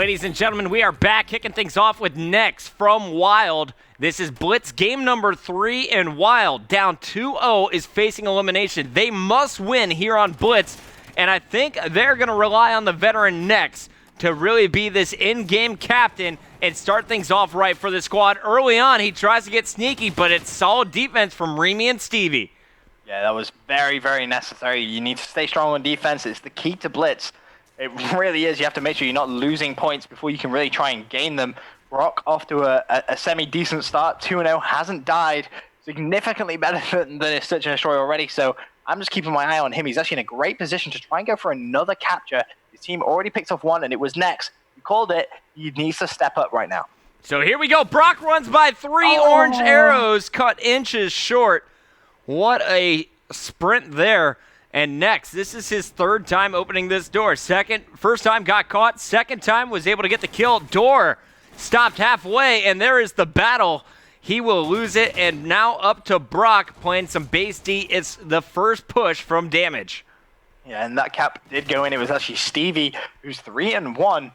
Ladies and gentlemen, we are back kicking things off with Next from Wild. This is Blitz game number 3, and Wild, down 2-0, is facing elimination. They must win here on Blitz, and I think they're going to rely on the veteran Next to really be this in-game captain and start things off right for the squad. Early on, he tries to get sneaky, but it's solid defense from Remy and Stevie. Yeah, that was very, very necessary. You need to stay strong on defense. It's the key to Blitz. It really is. You have to make sure you're not losing points before you can really try and gain them. Brock off to a semi-decent start. 2-0, hasn't died. Significantly better than his Search and Destroy already. So I'm just keeping my eye on him. He's actually in a great position to try and go for another capture. His team already picked off one, and it was Next. You called it. He needs to step up right now. So here we go. Brock runs by 3 orange arrows, cut inches short. What a sprint there. And Next, this is his 3rd time opening this door. First time got caught. Second time was able to get the kill. Door stopped halfway, and there is the battle. He will lose it, and now up to Brock playing some base D. It's the first push from Damage. Yeah, and that cap did go in. It was actually Stevie, who's 3-1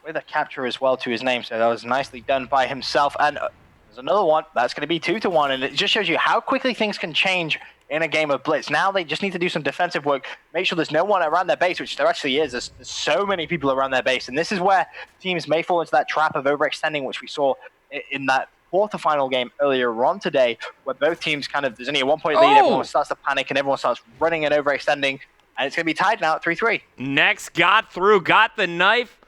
with a capture as well to his name. So that was nicely done by himself. And there's another one. That's going to be 2-1, and it just shows you how quickly things can change in a game of Blitz. Now they just need to do some defensive work, make sure there's no one around their base, which there actually is. There's so many people around their base, and this is where teams may fall into that trap of overextending, which we saw in that quarterfinal game earlier on today, where both teams there's only a 1-point lead, everyone starts to panic, and everyone starts running and overextending, and it's going to be tied now at 3-3. Next got through, got the knife.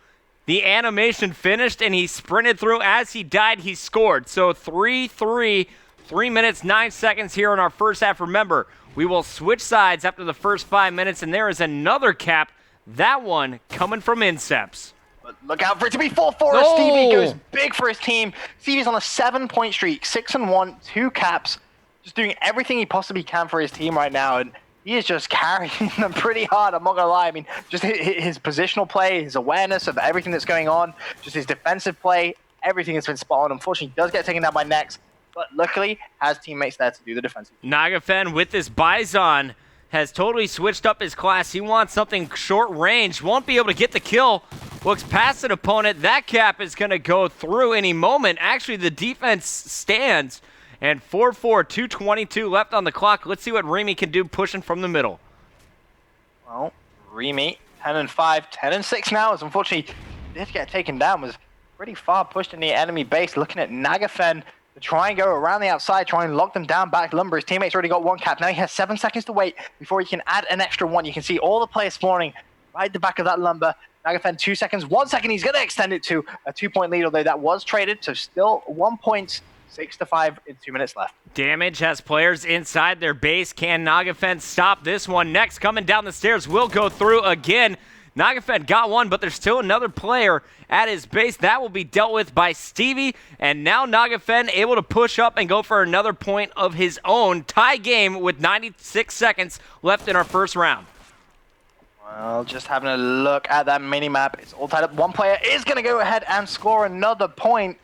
The animation finished, and he sprinted through. As he died, he scored. So 3-3. 3 minutes, 9 seconds here in our first half. Remember, we will switch sides after the first 5 minutes, and there is another cap. That one coming from Inceps. But look out for it to be 4-4 as Stevie goes big for his team. Stevie's on a 7-point streak, 6-1, 2 caps, just doing everything he possibly can for his team right now, and he is just carrying them pretty hard, I'm not going to lie. I mean, just his positional play, his awareness of everything that's going on, just his defensive play, everything has been spot on. Unfortunately, he does get taken down by Next, but luckily has teammates there to do the defensive. Nagafen with this Bison has totally switched up his class. He wants something short range. Won't be able to get the kill. Looks past an opponent. That cap is going to go through any moment. Actually, the defense stands. And 4-4, 2:22 left on the clock. Let's see what Remy can do pushing from the middle. Well, Remy, 10-5, 10-6 now. As unfortunately, did get taken down. Was pretty far pushed in the enemy base. Looking at Nagafen to try and go around the outside, try and lock them down back. Lumber, his teammates already got 1 cap. Now he has 7 seconds to wait before he can add an extra 1. You can see all the players spawning right at the back of that Lumber. Nagafen, 2 seconds, 1 second. He's going to extend it to a 2-point lead, although that was traded. So still 1 point, 6-5 in 2 minutes left. Damage has players inside their base. Can Nagafen stop this one? Next, coming down the stairs, will go through again. Nagafen got 1, but there's still another player at his base. That will be dealt with by Stevie. And now Nagafen able to push up and go for another point of his own. Tie game with 96 seconds left in our first round. Well, just having a look at that mini-map. It's all tied up. One player is going to go ahead and score another point.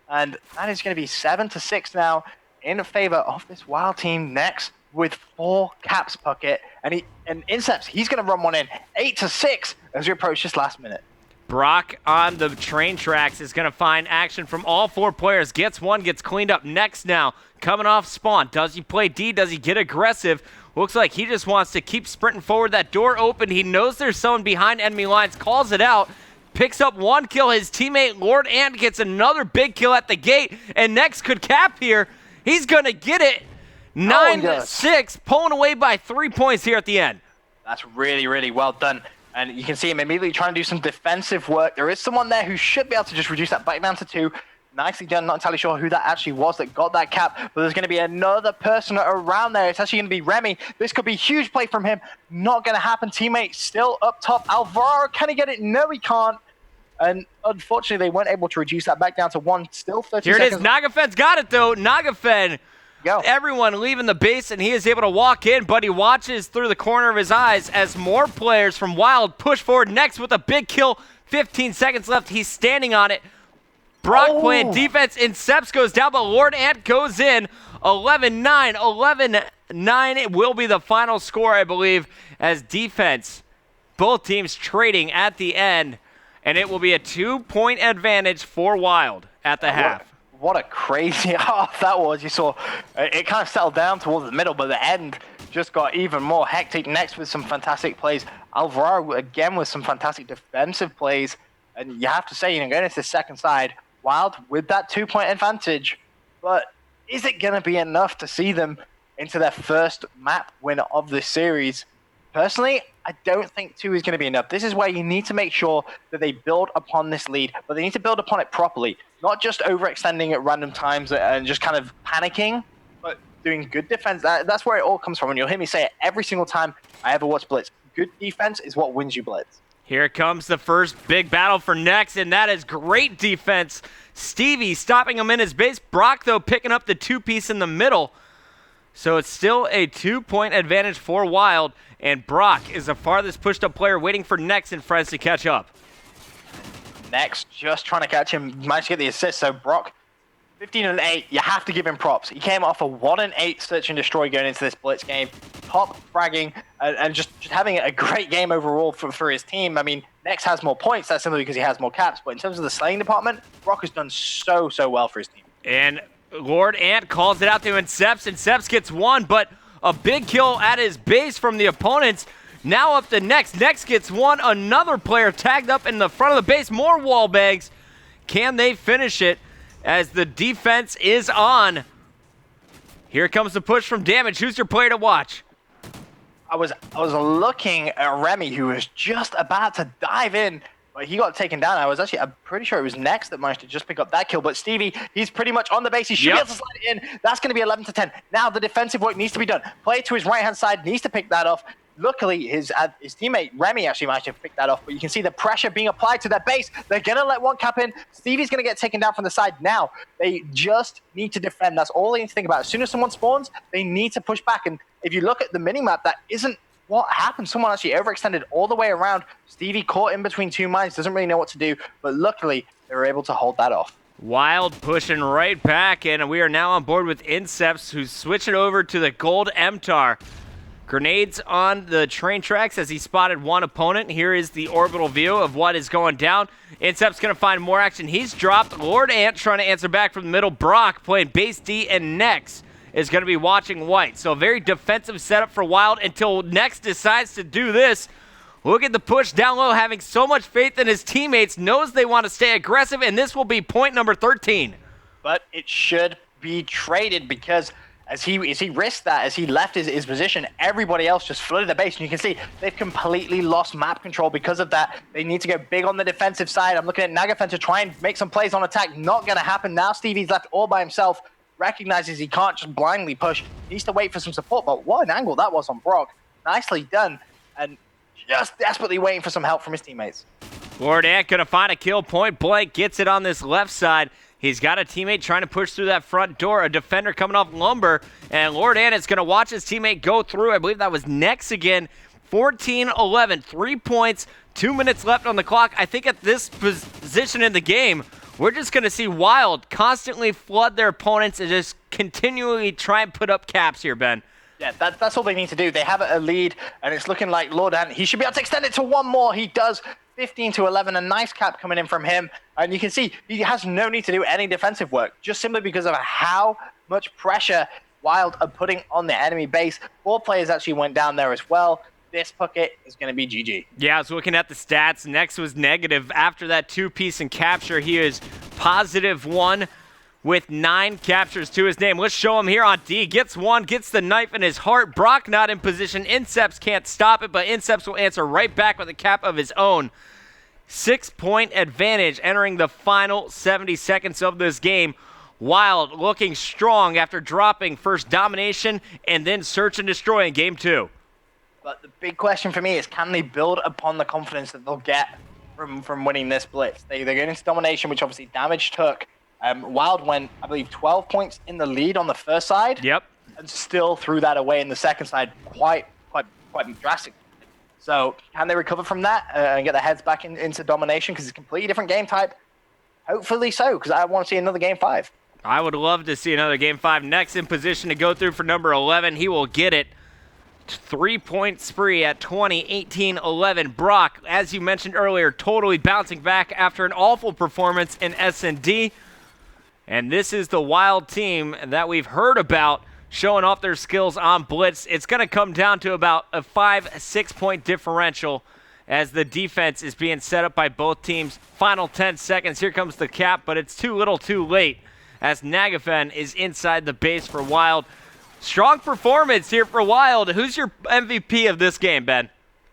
And that is going to be 7-6 now in favor of this Wild team. Next with 4 caps, Puckett. And Inceps, he's going to run one in. 8-6 as we approach this last minute. Brock on the train tracks is going to find action from all 4 players. Gets 1, gets cleaned up. Next now, coming off spawn. Does he play D? Does he get aggressive? Looks like he just wants to keep sprinting forward. That door open. He knows there's someone behind enemy lines. Calls it out. Picks up 1 kill. His teammate Lord Ant gets another big kill at the gate. And Next could cap here. He's going to get it. 9-6, pulling away by 3 points here at the end. That's really, really well done. And you can see him immediately trying to do some defensive work. There is someone there who should be able to just reduce that back down to 2. Nicely done. Not entirely sure who that actually was that got that cap, but there's going to be another person around there. It's actually going to be Remy. This could be a huge play from him. Not going to happen. Teammate still up top. Alvaro, can he get it? No, he can't. And unfortunately, they weren't able to reduce that back down to 1. Still 30 seconds. Here it is. Nagafen's got it, though. Nagafen. Everyone leaving the base, and he is able to walk in, but he watches through the corner of his eyes as more players from Wild push forward. Next with a big kill. 15 seconds left. He's standing on it. Brock playing defense. Inceps goes down, but Lord Ant goes in. 11-9. 11-9. It will be the final score, I believe, as defense. Both teams trading at the end. and it will be a 2-point advantage for Wild at the half. What a crazy half that was. You saw it kind of settled down towards the middle, but the end just got even more hectic. Next with some fantastic plays. Alvaro again with some fantastic defensive plays. And you have to say, going into the second side, Wild with that 2-point advantage. But is it going to be enough to see them into their first map win of this series? Personally, I don't think 2 is going to be enough. This is where you need to make sure that they build upon this lead, but they need to build upon it properly, not just overextending at random times and just kind of panicking, but doing good defense. That's where it all comes from, and you'll hear me say it every single time I ever watch Blitz. Good defense is what wins you Blitz. Here comes the first big battle for Nex, and that is great defense. Stevie stopping him in his base. Brock, though, picking up the 2-piece in the middle. So it's still a 2-point advantage for Wild, and Brock is the farthest pushed-up player waiting for Nex and Friends to catch up. Nex just trying to catch him, managed to get the assist. So Brock, 15-8, you have to give him props. He came off a 1-8 search and destroy going into this Blitz game. Top fragging and just having a great game overall for his team. I mean, Nex has more points. That's simply because he has more caps. But in terms of the slaying department, Brock has done so well for his team. And Lord Ant calls it out to Inceps, and Inceps gets one, but a big kill at his base from the opponents. Now up to Nex. Nex gets one. Another player tagged up in the front of the base. More wall bags. Can they finish it as the defense is on? Here comes the push from Damage. Who's your player to watch? I was looking at Remy, who was just about to dive in, but he got taken down. I'm pretty sure it was Nex that managed to just pick up that kill. But Stevie, he's pretty much on the base. He should be able to slide it in. That's going to be 11-10. Now the defensive work needs to be done. Player to his right-hand side needs to pick that off. Luckily, his teammate Remy actually managed to pick that off, but you can see the pressure being applied to their base. They're going to let one cap in. Stevie's going to get taken down from the side now. They just need to defend. That's all they need to think about. As soon as someone spawns, they need to push back. And if you look at the minimap, that isn't what happened. Someone actually overextended all the way around. Stevie caught in between two mines, doesn't really know what to do, but luckily, they were able to hold that off. Wild pushing right back, and we are now on board with Inceps, who's switching over to the gold MTAR. Grenades on the train tracks as he spotted one opponent. Here is the orbital view of what is going down. Incep's going to find more action. He's dropped. Lord Ant trying to answer back from the middle. Brock playing base D, and Nex is going to be watching white. So a very defensive setup for Wild until Nex decides to do this. Look at the push down low, having so much faith in his teammates, knows they want to stay aggressive, and this will be point number 13. But it should be traded because as he risked that, as he left his position, everybody else just flooded the base. And you can see they've completely lost map control because of that. They need to go big on the defensive side. I'm looking at Nagafen to try and make some plays on attack. Not going to happen. Now Stevie's left all by himself. Recognizes he can't just blindly push. Needs to wait for some support. But what an angle that was on Brock. Nicely done. And just desperately waiting for some help from his teammates. Lord Ant going to find a kill point blank. Gets it on this left side. He's got a teammate trying to push through that front door. A defender coming off Lumber. And Lord Ant is going to watch his teammate go through. I believe that was Nex again. 14-11. 3 points. 2 minutes left on the clock. I think at this position in the game, we're just going to see Wild constantly flood their opponents and just continually try and put up caps here, Ben. Yeah, that's all they need to do. They have a lead, and it's looking like Lord Ant, he should be able to extend it to one more. He does. 15-11, a nice cap coming in from him. And you can see he has no need to do any defensive work, just simply because of how much pressure Wild are putting on the enemy base. 4 players actually went down there as well. This bucket is going to be GG. Yeah, I was looking at the stats. Nex was negative. After that 2-piece and capture, he is +1 with 9 captures to his name. Let's show him here on D. Gets one, gets the knife in his heart. Brock not in position. Inceps can't stop it, but Inceps will answer right back with a cap of his own. 6-point advantage entering the final 70 seconds of this game. Wild looking strong after dropping first domination and then search and destroy in game 2. But the big question for me is, can they build upon the confidence that they'll get from winning this blitz? They're going into domination, which obviously Damage took. Wild went, I believe, 12 points in the lead on the first side. Yep. And still threw that away in the second side quite drastic. So can they recover from that and get their heads back into domination? Because it's a completely different game type. Hopefully so, because I want to see another game 5. I would love to see another game 5. Next in position to go through for number 11. He will get it. 3-point spree at 20, 18, 11. Brock, as you mentioned earlier, totally bouncing back after an awful performance in S&D. And this is the Wild team that we've heard about showing off their skills on Blitz. It's going to come down to about a 5-6 point differential as the defense is being set up by both teams. Final 10 seconds. Here comes the cap, but it's too little too late as Nagafen is inside the base for Wild. Strong performance here for Wild. Who's your MVP of this game, Ben?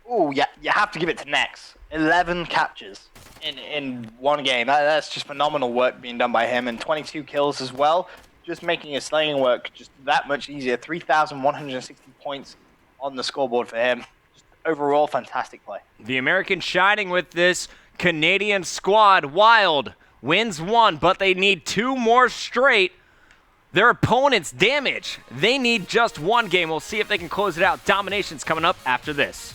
Oh, yeah, you have to give it to Nex. 11 captures in one game. That's just phenomenal work being done by him, and 22 kills as well. Just making his slaying work just that much easier. 3,160 points on the scoreboard for him. Just overall, fantastic play. The American shining with this Canadian squad. Wild wins one, but they need 2 more straight. Their opponent's damage. They need just one game. We'll see if they can close it out. Domination's coming up after this.